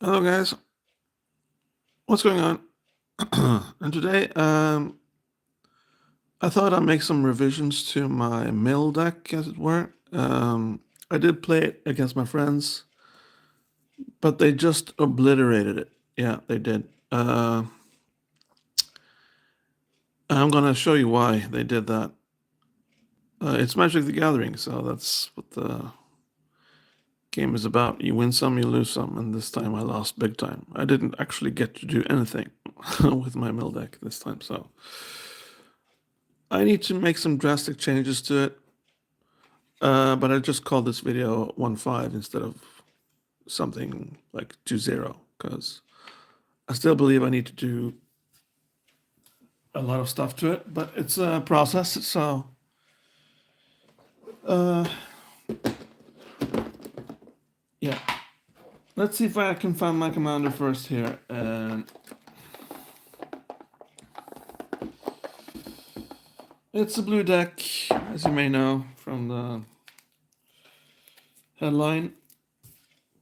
Hello guys, what's going on? And today, I thought I'd make some revisions to my mill deck, as it were. I did play it against my friends, but they just obliterated it. Yeah, they did. I'm gonna show you why they did that. It's Magic the Gathering, so that's what the game is about. You win some, you lose some, and this time I lost big time. I didn't actually get to do anything with my mill deck this time, so I need to make some drastic changes to it. But I just called this video 1.5 instead of something like 2.0 because I still believe I need to do a lot of stuff to it, but it's a process. So, yeah. Let's see if I can find my commander first here. And it's a blue deck, as you may know from the headline.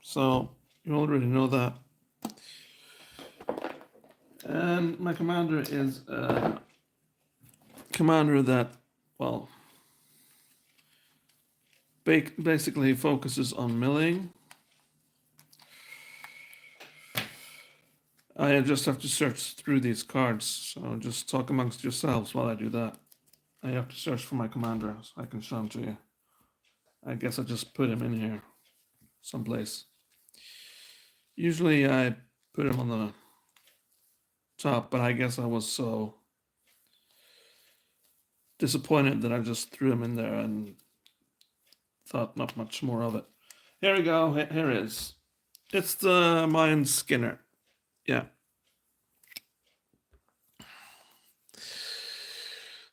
So you already know that. And my commander is a commander that, well, basically focuses on milling. I just have to search through these cards, so just talk amongst yourselves while I do that. I have to search for my commander so I can show him to you. I guess I just put him in here someplace. Usually I put him on the top, but I guess I was so disappointed that I just threw him in there and thought not much more of it. Here we go. Here it is. It's the Mind Skinner. Yeah.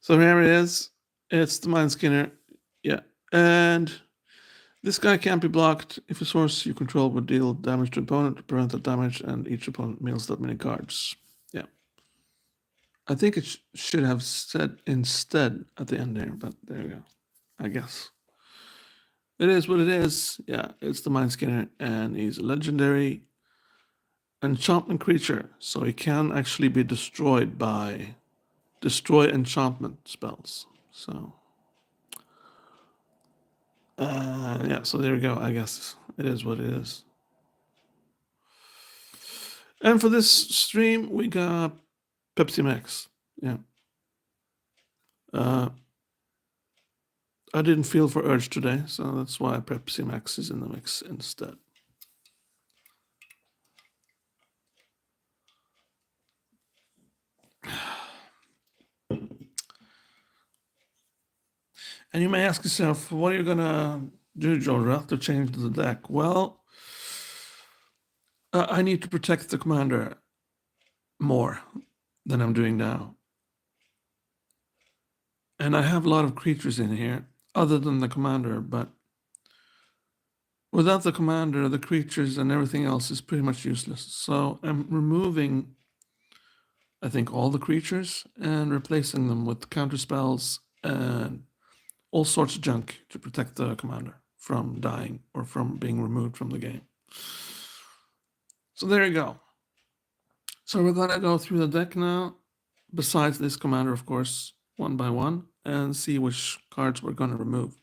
So here it is. It's the Mind Skinner. Yeah. And this guy can't be blocked if a source you control would deal damage to opponent to prevent that damage, and each opponent mills that many cards. Yeah. I think it should have said instead at the end there, but there you go. I guess. It is what it is. Yeah, it's the Mind Skinner, and he's a legendary enchantment creature, so he can actually be destroyed by destroy enchantment spells. So, yeah, so there we go. I guess it is what it is. And for this stream, we got Pepsi Max. Yeah. I didn't feel for Urge today, so that's why Pepsi Max is in the mix instead. And you may ask yourself, what are you gonna do, Jorah, to change the deck? Well, I need to protect the commander more than I'm doing now. And I have a lot of creatures in here, other than the commander, but without the commander, the creatures and everything else is pretty much useless. So I'm removing, I think, all the creatures and replacing them with counter spells and all sorts of junk to protect the commander from dying or from being removed from the game. So there you go. So we're gonna go through the deck now, besides this commander, of course, one by one, and see which cards we're gonna remove.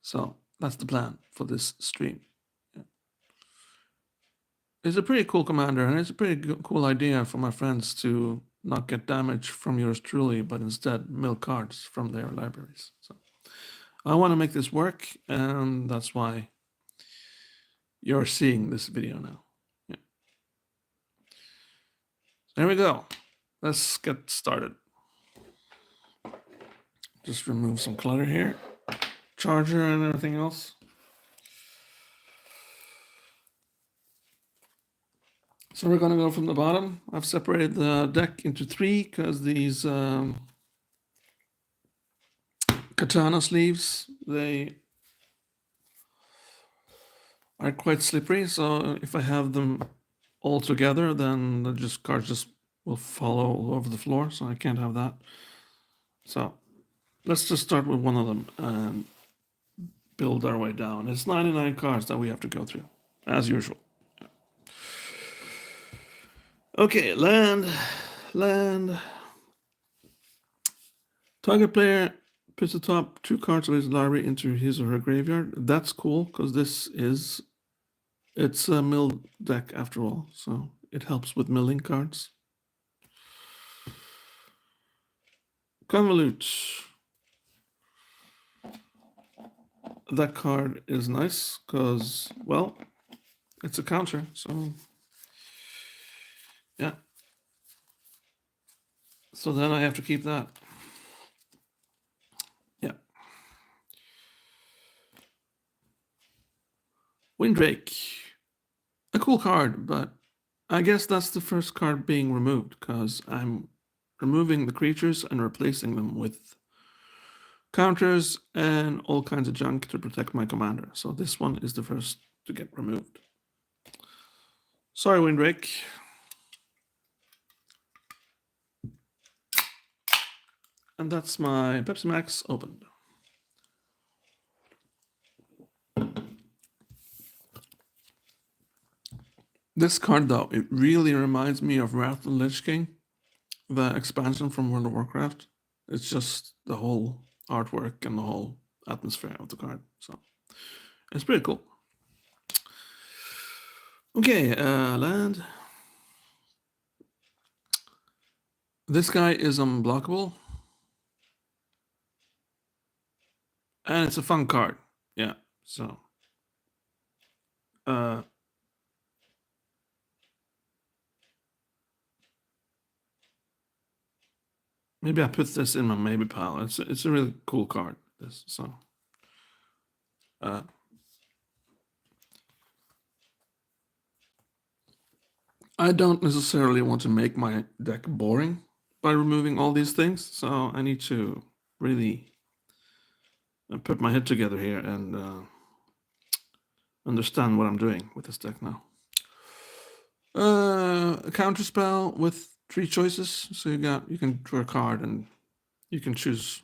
So that's the plan for this stream. Yeah. It's a pretty cool commander, and it's a pretty cool idea for my friends to not get damage from yours truly, but instead mill cards from their libraries. So I want to make this work, and that's why you're seeing this video now. Yeah. There we go. Let's get started. Just remove some clutter here. Charger and everything else. So we're gonna go from the bottom. I've separated the deck into three because these katana sleeves, they are quite slippery. So if I have them all together, then the cards just will fall all over the floor. So I can't have that. So let's just start with one of them and build our way down. It's 99 cards that we have to go through, as usual. Okay, land. Target player puts the top 2 cards of his library into his or her graveyard. That's cool, because it's a mill deck after all, so it helps with milling cards. Convolute. That card is nice, because, well, it's a counter, so yeah. So then I have to keep that. Yeah. Windrake. A cool card, but I guess that's the first card being removed, because I'm removing the creatures and replacing them with counters and all kinds of junk to protect my commander. So this one is the first to get removed. Sorry, Windrake. And that's my Pepsi Max opened. This card, though, it really reminds me of Wrath of the Lich King, the expansion from World of Warcraft. It's just the whole artwork and the whole atmosphere of the card. So it's pretty cool. Okay, land. This guy is unblockable. And it's a fun card. Yeah, so. Maybe I put this in my maybe pile. It's a really cool card. This so. I don't necessarily want to make my deck boring by removing all these things, so I need to really put my head together here and understand what I'm doing with this deck now. A counter spell with 3 choices. So you can draw a card and you can choose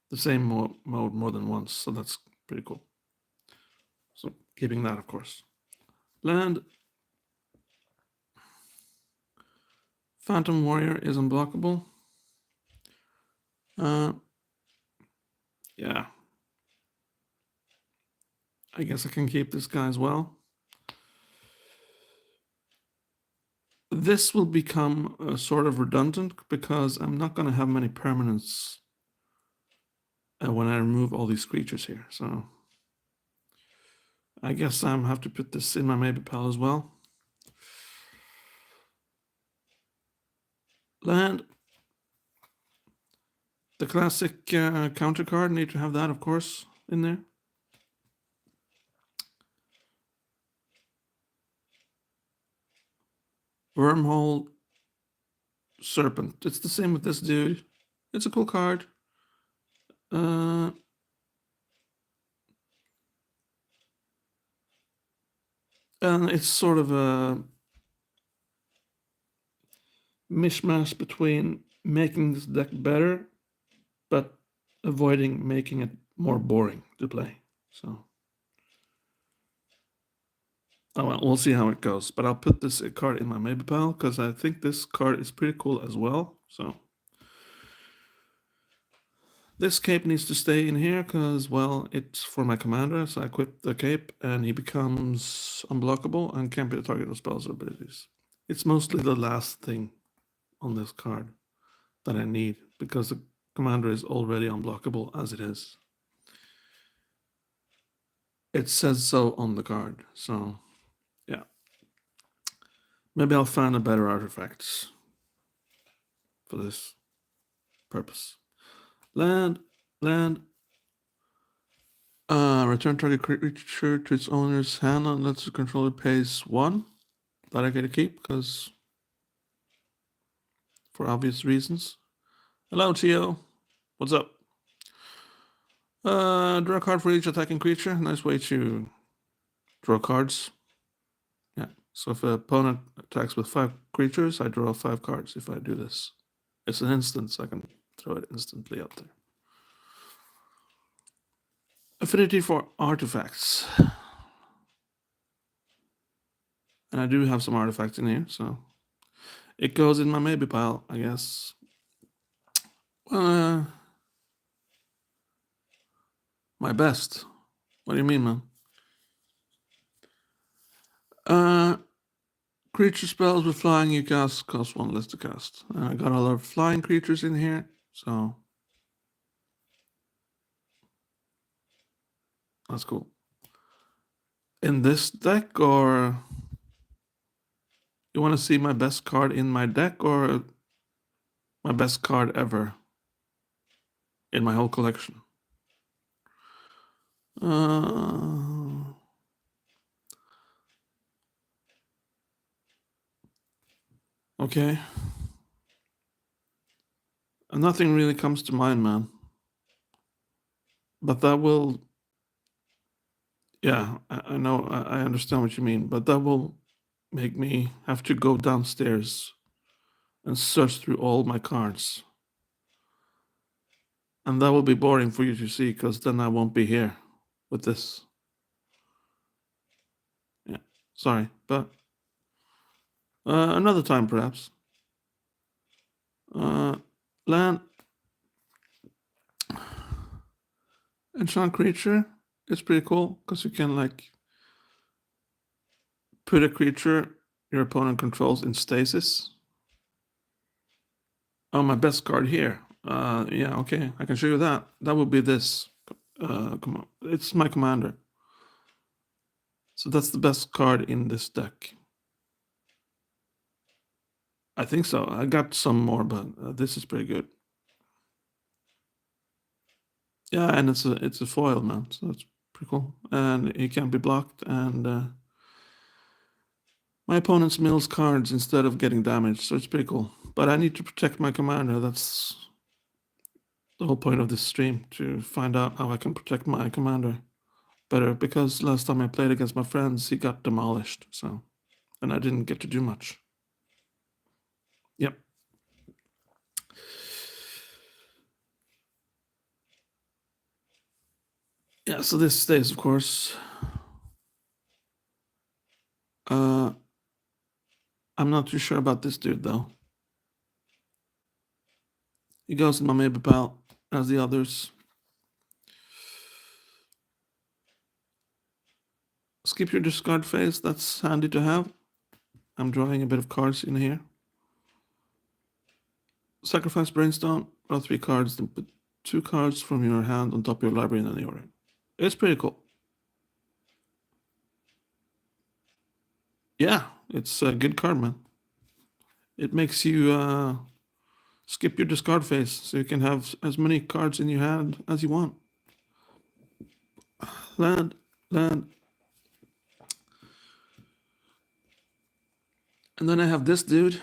the same mode more than once. So that's pretty cool. So keeping that, of course. Land. Phantom Warrior is unblockable. Yeah. I guess I can keep this guy as well. This will become sort of redundant because I'm not going to have many permanents when I remove all these creatures here. So I guess I have to put this in my maybe pile as well. Land. The classic counter card, need to have that, of course, in there. Wormhole Serpent. It's the same with this dude. It's a cool card. And it's sort of a mishmash between making this deck better, but avoiding making it more boring to play. So, oh well, we'll see how it goes. But I'll put this card in my maybe pile because I think this card is pretty cool as well. So this cape needs to stay in here because, well, it's for my commander. So I equip the cape and he becomes unblockable and can't be the target of spells or abilities. It's mostly the last thing on this card that I need because the commander is already unblockable as it is. It says so on the card, so yeah. Maybe I'll find a better artifact for this purpose. Land. Return target creature to its owner's hand unless the controller pays 1. That I get to keep because for obvious reasons. Hello, Tio. What's up? Draw a card for each attacking creature. Nice way to draw cards. Yeah. So if an opponent attacks with 5 creatures, I draw 5 cards if I do this. It's an instance. I can throw it instantly up there. Affinity for artifacts. And I do have some artifacts in here, so It goes in my maybe pile, I guess. My best. What do you mean, man? Creature spells with flying you cast cost 1 less to cast. I got a lot of flying creatures in here, so that's cool. In this deck, or you want to see my best card in my deck, or my best card ever in my whole collection? Okay. Nothing really comes to mind, man. But that will... Yeah, I know, I understand what you mean, but that will make me have to go downstairs and search through all my cards. And that will be boring for you to see, because then I won't be here with this. Yeah, sorry, but another time perhaps. Land enchant creature is pretty cool, because you can like put a creature your opponent controls in stasis. Oh, my best card here. Yeah, okay, I can show you that. That would be this. Come on, it's my commander. So that's the best card in this deck. I think so. I got some more, but this is pretty good. Yeah, and it's a foil, man. So that's pretty cool. And it can be blocked, and my opponent's mills cards instead of getting damaged, so it's pretty cool. But I need to protect my commander. That's the whole point of this stream, to find out how I can protect my commander better, because last time I played against my friends, he got demolished, so, and I didn't get to do much. Yep. Yeah, so this stays, of course. I'm not too sure about this dude, though. He goes in my maybe pal, as the others. Skip your discard phase, that's handy to have. I'm drawing a bit of cards in here. Sacrifice Brainstone, draw 3 cards, then put 2 cards from your hand on top of your library in any order. It's pretty cool. Yeah, it's a good card, man. It makes you skip your discard phase, so you can have as many cards in your hand as you want. Land. And then I have this dude.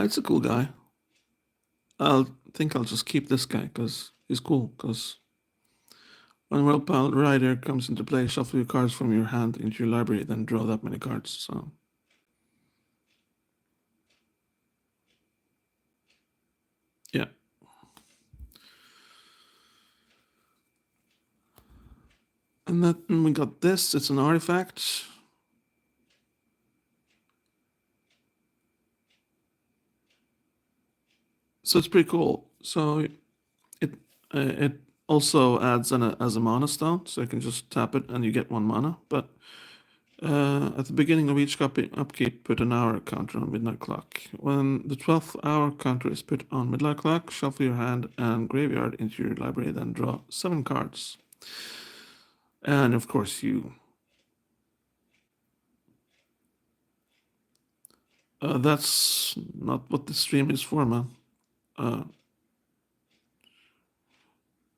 It's a cool guy. I think I'll just keep this guy, because he's cool, because when Willpower Rider comes into play, shuffle your cards from your hand into your library, then draw that many cards, so... Yeah. And then we got this, it's an artifact. So it's pretty cool. So it also adds as a mana stone, so you can just tap it and you get 1 mana. But at the beginning of each upkeep, put an hour counter on midnight clock. When the 12th hour counter is put on midnight clock, shuffle your hand and graveyard into your library, then draw 7 cards. And of course you... that's not what the stream is for, man.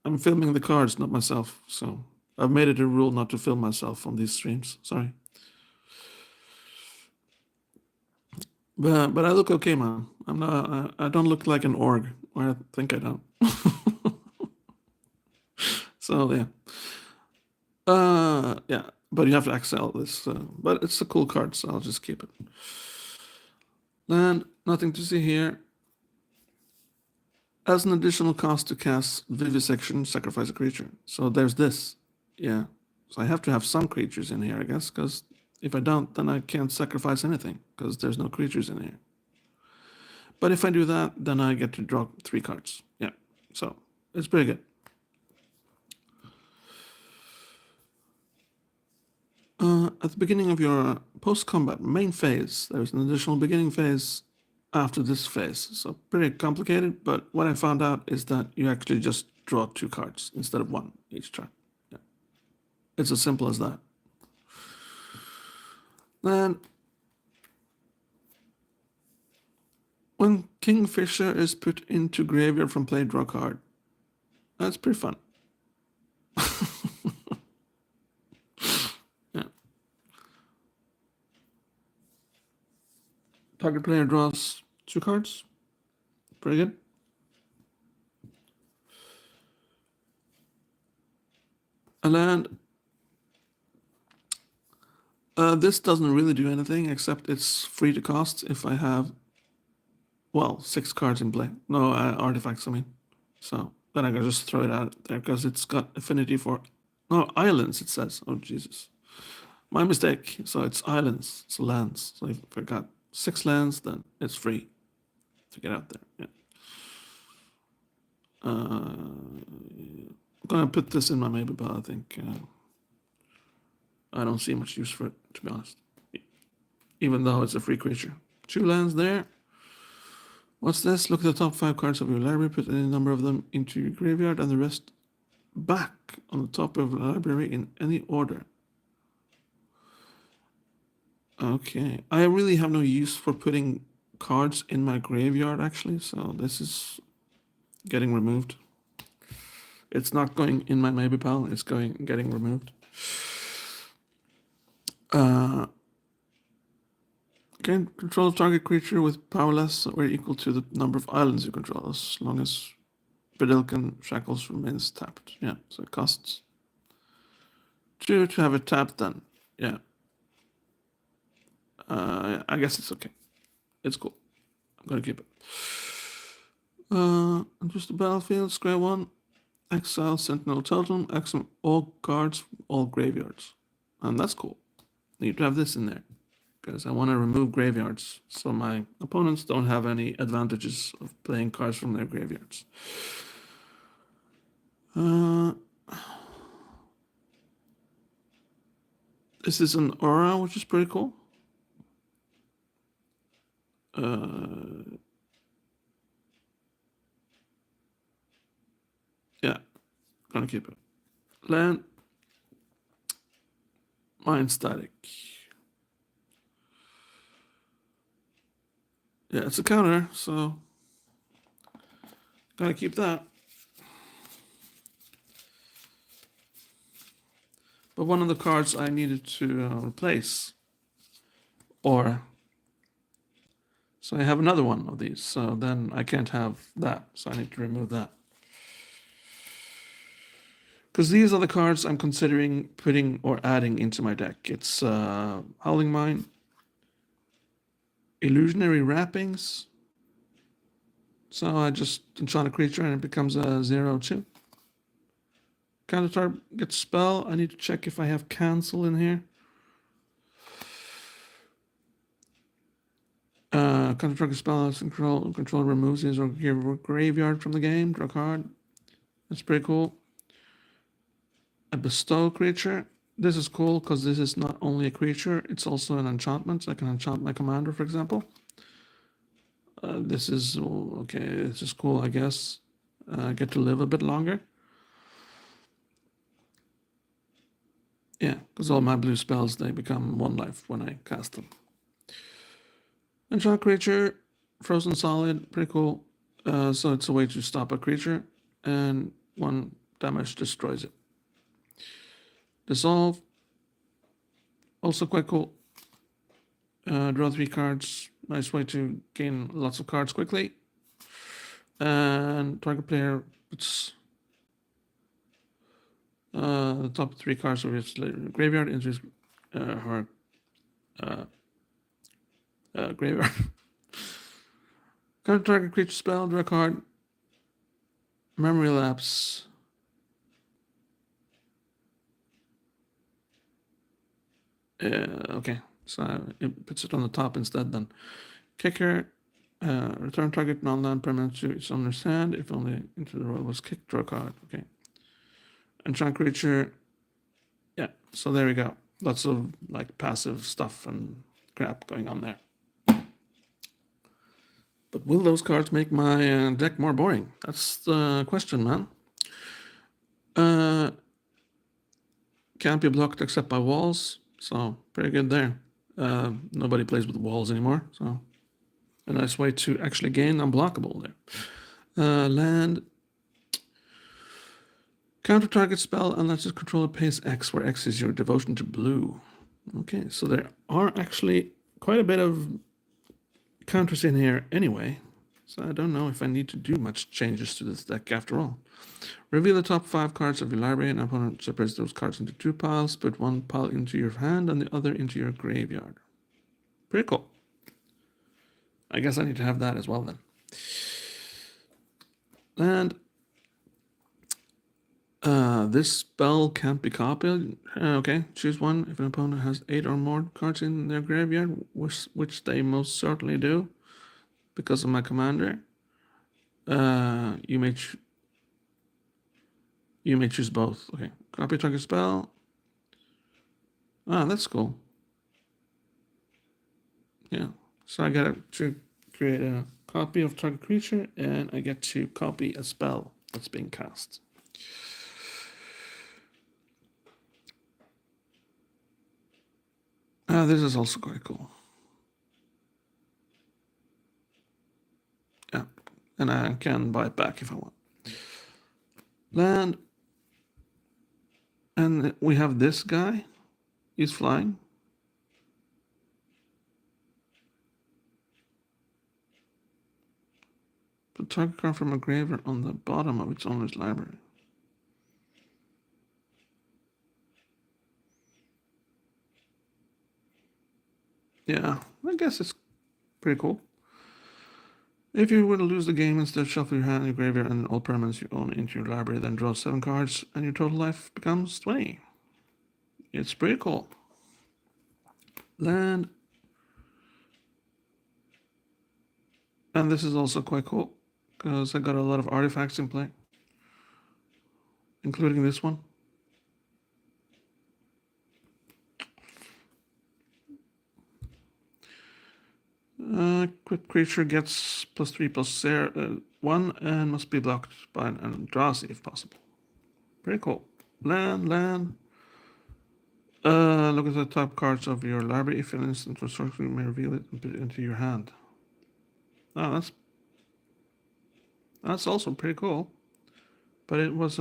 I'm filming the cards, not myself, so I've made it a rule not to film myself on these streams. Sorry. But I look okay, man. I'm not. I don't look like an org, or I think I don't. So yeah. Yeah. But you have to excel this. But it's a cool card, so I'll just keep it. Land, nothing to see here. As an additional cost to cast Vivisection, sacrifice a creature. So there's this. Yeah. So I have to have some creatures in here, I guess, because if I don't, then I can't sacrifice anything, because there's no creatures in here. But if I do that, then I get to draw 3 cards. Yeah, so it's pretty good. At the beginning of your post-combat main phase, there's an additional beginning phase after this phase. So pretty complicated, but what I found out is that you actually just draw 2 cards instead of 1 each turn. Yeah. It's as simple as that. Then, when Kingfisher is put into graveyard from play, draw card. That's pretty fun. Yeah. Target player draws 2 cards. Pretty good. A land. This doesn't really do anything except it's free to cast if I have, well, 6 cards in play. No artifacts, I mean. So then I can just throw it out there because it's got affinity for, no, islands, it says. Oh, Jesus. My mistake. So it's islands, it's lands. So if I got 6 lands, then it's free to get out there. Yeah. I'm gonna put this in my maybe, but I think I don't see much use for it, to be honest. Even though it's a free creature. 2 lands there. What's this? Look at the top 5 cards of your library, put any number of them into your graveyard, and the rest back on the top of the library in any order. Okay. I really have no use for putting cards in my graveyard, actually, so this is getting removed. It's not going in my maybe pile, it's getting removed. Gain control of target creature with power less or equal to the number of islands you control, as long as Bedilkin Shackles remains tapped. Yeah, so it costs 2 to have it tapped then. Yeah. I guess it's okay. It's cool. I'm gonna keep it. Just the battlefield, square 1. Exile Sentinel Totem, exile all cards, all graveyards. And that's cool. Need to have this in there. Because I want to remove graveyards, so my opponents don't have any advantages of playing cards from their graveyards. This is an aura, which is pretty cool. Yeah, gonna keep it. Land, Mind Static. Yeah, it's a counter, so gotta keep that. But one of the cards I needed to replace, or so I have another one of these, so then I can't have that, so I need to remove that. Because these are the cards I'm considering putting or adding into my deck. It's Howling Mine, Illusionary Wrappings. So I just enchant a creature and it becomes a 0/2. Counter target gets spell. I need to check if I have cancel in here. Counter target spell has control removes his or graveyard from the game. Draw a card. That's pretty cool. A bestow creature. This is cool because this is not only a creature, it's also an enchantment. So I can enchant my commander, for example. This is okay. This is cool, I guess. I get to live a bit longer. Yeah, because all my blue spells, they become 1 life when I cast them. Enchant creature, frozen solid, pretty cool. So it's a way to stop a creature, and 1 damage destroys it. Dissolve, also quite cool. Draw 3 cards, nice way to gain lots of cards quickly. And target player puts the top 3 cards of his graveyard into his her graveyard. Counter target creature spell, draw a card. Memory lapse. Okay, so it puts it on the top instead then. Kicker, return target non-land permanent to its owner's hand if only into the road was kicked, draw a card. Okay. Enchant creature, yeah, so there we go. Lots of like passive stuff and crap going on there. But will those cards make my deck more boring? That's the question, man. Can't be blocked except by walls, so pretty good there. Nobody plays with walls anymore, so a nice way to actually gain unblockable there. Land. Counter target spell unless its controller pays X, where X is your devotion to blue. Okay, so there are actually quite a bit of counters in here anyway, so I don't know if I need to do much changes to this deck after all. Reveal the top 5 cards of your library, and opponent separates those cards into 2 piles. Put one pile into your hand and the other into your graveyard. Pretty cool. I guess I need to have that as well then. And this spell can't be copied. Okay, choose one if an opponent has 8 or more cards in their graveyard, which they most certainly do, because of my commander. You may choose both. Okay, copy target spell. Ah, that's cool. Yeah, so I get to create a copy of target creature, and I get to copy a spell that's being cast. This is also quite cool. Yeah, and I can buy it back if I want. Land. And we have this guy. He's flying. Put target card from a graveyard on the bottom of its owner's library. Yeah, I guess it's pretty cool. If you were to lose the game, instead shuffle your hand in your graveyard and all permanents you own into your library, then draw 7 cards, and your total life becomes 20. It's pretty cool. Land. And this is also quite cool, because I got a lot of artifacts in play, including this one. Quick creature gets +3/+1 and must be blocked by an Eldrazi if possible. Pretty cool. Land. Look at the top cards of your library. If an instant or sorcery, you may reveal it and put it into your hand. Oh, that's also pretty cool. But it was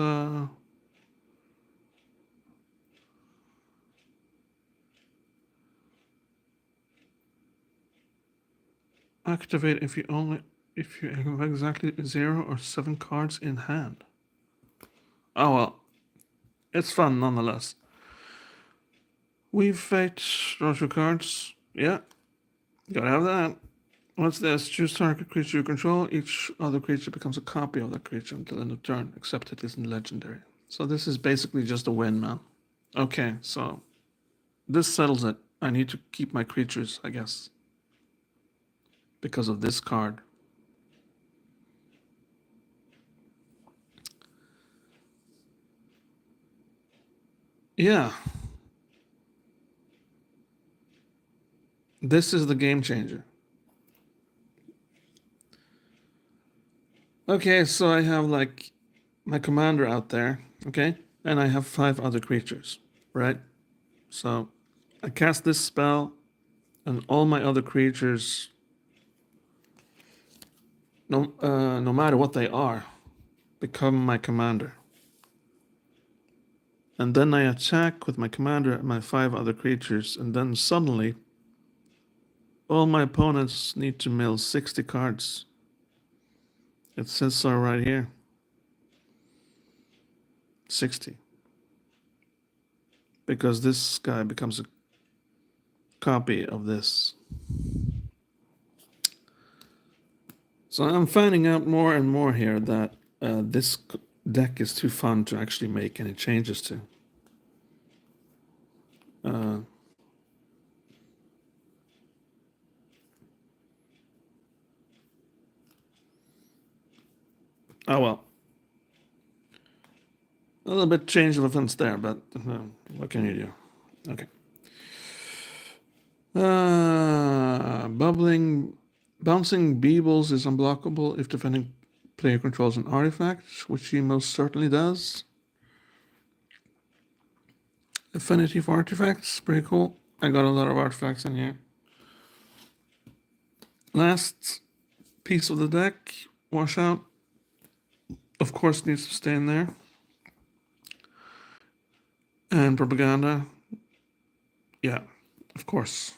activate if you have exactly 0 or 7 cards in hand. Oh well, it's fun nonetheless. Weave Fate, draw 2 cards. Yeah, gotta have that. What's this? Choose target creature you control. Each other creature becomes a copy of that creature until end of turn, except it isn't legendary. So this is basically just a win, man. Okay, so this settles it. I need to keep my creatures, I guess, because of this card. Yeah. This is the game changer. Okay, so I have like my commander out there, okay? And I have 5 other creatures, right? So I cast this spell, and all my other creatures, no matter what they are, become my commander. And then I attack with my commander and my 5 other creatures, and then suddenly all my opponents need to mill 60 cards. It says so right here. 60. Because this guy becomes a copy of this. So I'm finding out more and more here that this deck is too fun to actually make any changes to. Oh well. A little bit change of offense there, but what can you do? Okay. Bouncing Beebles is unblockable if defending player controls an artifact, which he most certainly does. Affinity for artifacts, pretty cool. I got a lot of artifacts in here. Last piece of the deck, Washout. Of course, needs to stay in there. And Propaganda. Yeah, of course.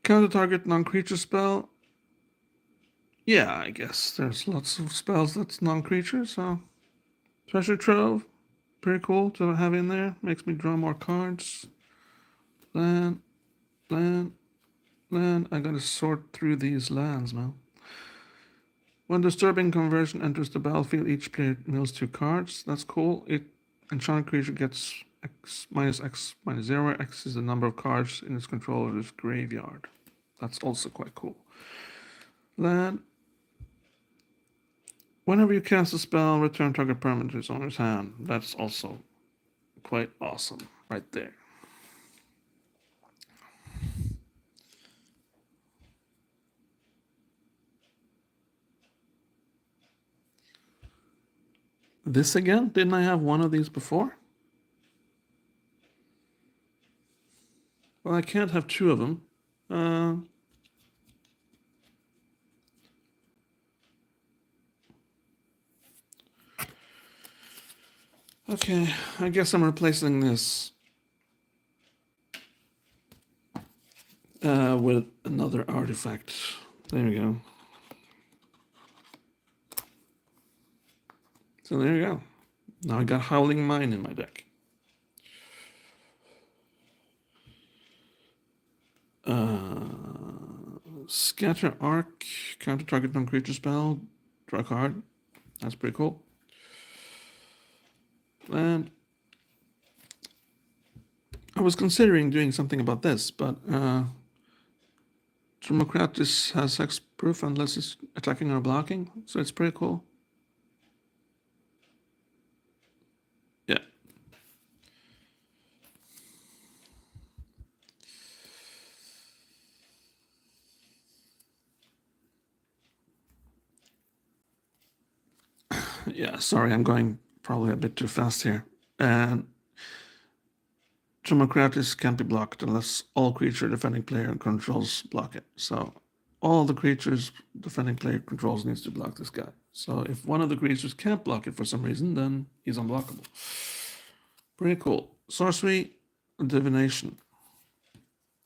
Counter target non-creature spell. Yeah, I guess there's lots of spells that's non-creature, so Treasure Trove, pretty cool to have in there. Makes me draw more cards. Land. I gotta sort through these lands, man. When disturbing conversion enters the battlefield, each player mills 2 cards. That's cool. Enchanted creature gets X minus 0. X is the number of cards in its controller's graveyard. That's also quite cool. Land. Whenever you cast a spell, return target permanent to its owner's hand. That's also quite awesome right there. This again? Didn't I have one of these before? Well, I can't have 2 of them. Okay, I guess I'm replacing this with another artifact. There we go. So there you go. Now I got Howling Mine in my deck. Scatter Arc, counter target non-creature spell, draw a card. That's pretty cool. And I was considering doing something about this, but Democratis has hexproof unless it's attacking or blocking, so it's pretty cool. Yeah. Yeah, sorry, I'm going probably a bit too fast here. And Democratis can't be blocked unless all creature defending player controls block it. So all the creatures defending player controls needs to block this guy. So if one of the creatures can't block it for some reason, then he's unblockable. Pretty cool. Sorcery, Divination.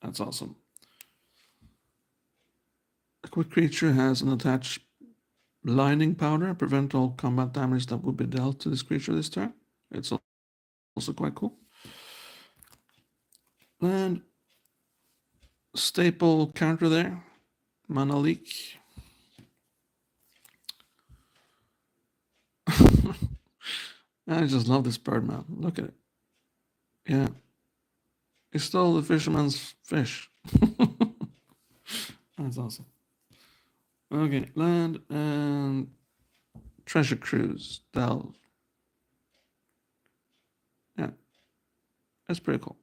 That's awesome. A quick creature has an attached Blinding Powder, prevent all combat damage that would be dealt to this creature this turn. It's also quite cool. And staple counter there, Mana Leak. I just love this bird, man. Look at it. Yeah. He stole the fisherman's fish. That's awesome. Okay, land and treasure cruise, delve. Yeah, that's pretty cool.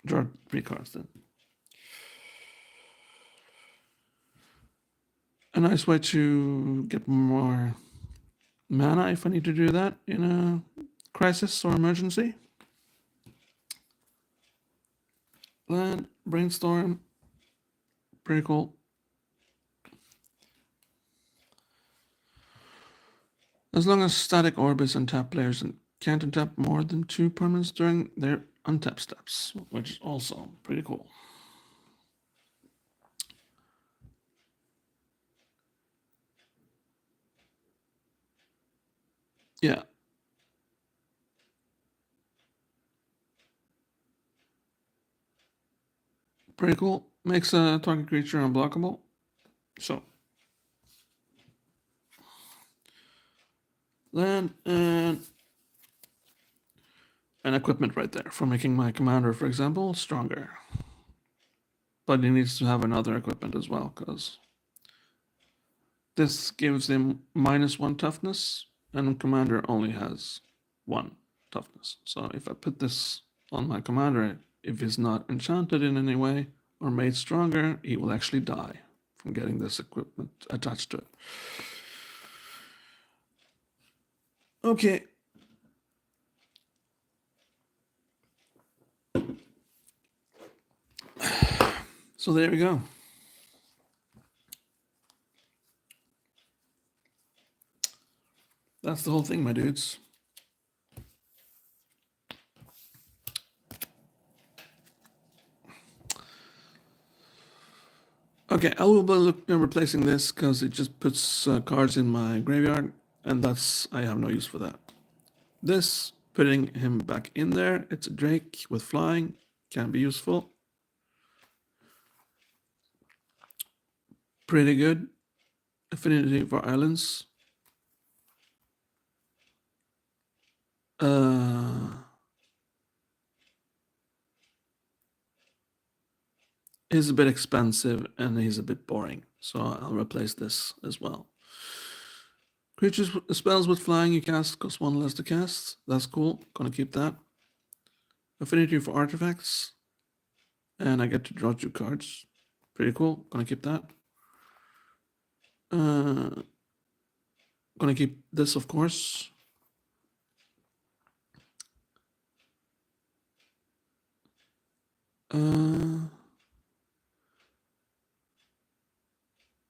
Draw 3 cards then. A nice way to get more mana if I need to do that in a crisis or emergency. Land, brainstorm, pretty cool. As long as static orbits untap players and can't untap more than 2 permanents during their untap steps, which is also pretty cool. Yeah. Pretty cool. Makes a target creature unblockable. So land and an equipment right there for making my commander, for example, stronger. But he needs to have another equipment as well, because This gives him -1 toughness, and commander only has 1 toughness. So if I put this on my commander, if he's not enchanted in any way or made stronger, he will actually die from getting this equipment attached to it. Okay. So there we go. That's the whole thing, my dudes. Okay, I will be replacing this because it just puts cards in my graveyard, and I have no use for that. This, putting him back in there, it's a Drake with flying, can be useful. Pretty good. Affinity for islands. He's a bit expensive and he's a bit boring, so I'll replace this as well. Creatures spells with flying you cast cost 1 less to cast. That's cool. Gonna keep that. Affinity for artifacts, and I get to draw 2 cards. Pretty cool. Gonna keep that. Gonna keep this, of course.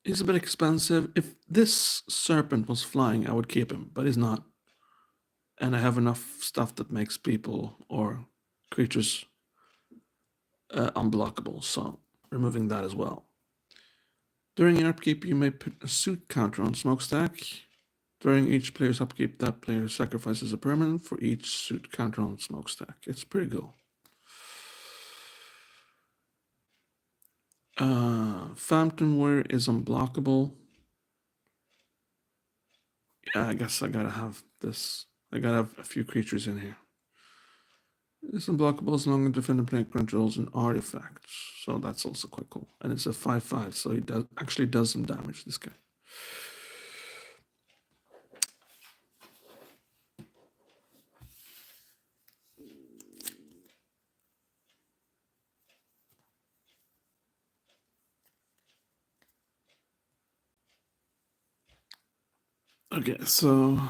He's a bit expensive. If this serpent was flying, I would keep him, but he's not. And I have enough stuff that makes people or creatures unblockable, so removing that as well. During your upkeep, you may put a suit counter on Smokestack. During each player's upkeep, that player sacrifices a permanent for each suit counter on Smokestack. It's pretty cool. Fountain Warrior is unblockable. Yeah, I guess I gotta have this. I gotta have a few creatures in here. It's unblockable as long as defender player controls an artifact. So that's also quite cool. And it's a 5/5, so it actually does some damage, this guy. Okay, so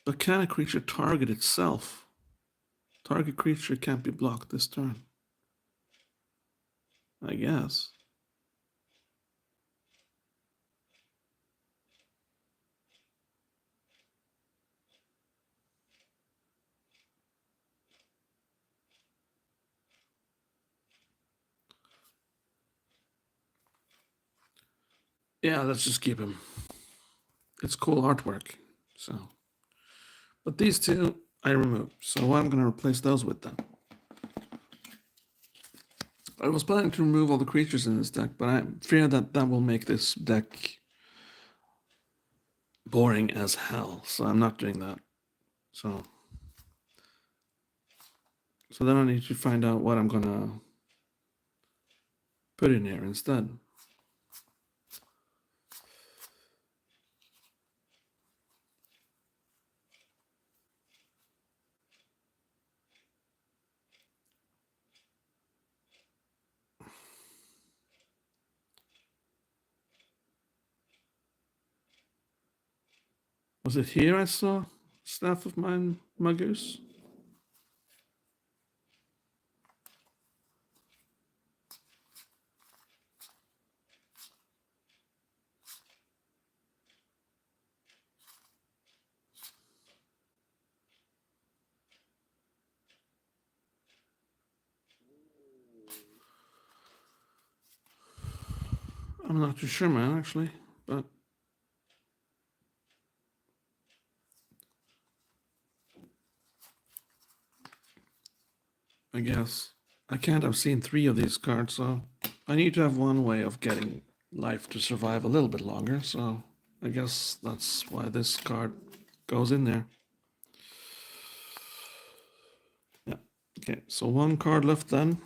but can a creature target itself? Target creature can't be blocked this turn. I guess. Yeah, let's just keep him. It's cool artwork, so. But these two I removed, so what I'm gonna replace those with then? I was planning to remove all the creatures in this deck, but I fear that that will make this deck boring as hell, so I'm not doing that. So then I need to find out what I'm gonna put in here instead. Was it here I saw Staff of Mine Magus? I'm not too sure, man, actually, but I guess I can't have seen 3 of these cards, so I need to have one way of getting life to survive a little bit longer, so I guess that's why this card goes in there. Okay, so one card left then.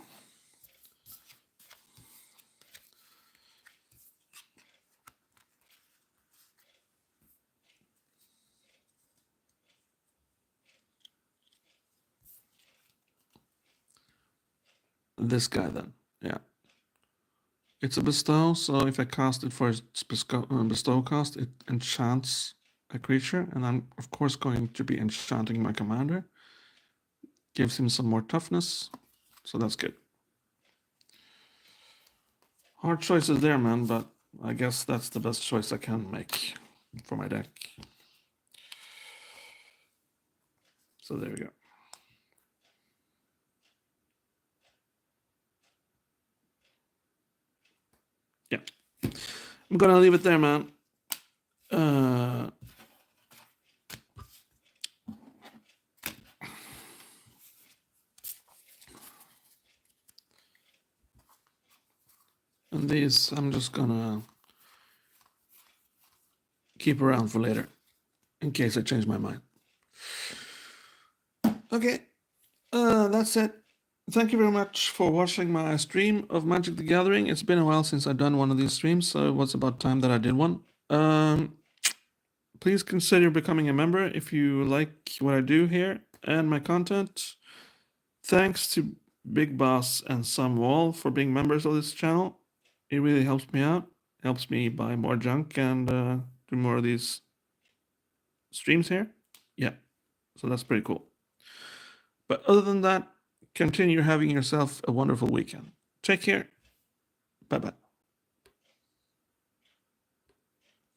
This guy then, yeah. It's a bestow, so if I cast it for its bestow cost, it enchants a creature, and I'm of course going to be enchanting my commander. Gives him some more toughness, so that's good. Hard choices there, man, but I guess that's the best choice I can make for my deck. So there we go. Yeah. I'm gonna leave it there, man. And these I'm just gonna keep around for later, in case I change my mind. Okay, that's it. Thank you very much for watching my stream of Magic the Gathering. It's been a while since I've done one of these streams, so it was about time that I did one. Please consider becoming a member if you like what I do here and my content. Thanks to Big Boss and Some Wall for being members of this channel. It really helps me out. Helps me buy more junk and do more of these streams here. Yeah, so that's pretty cool. But other than that, continue having yourself a wonderful weekend. Take care. Bye-bye.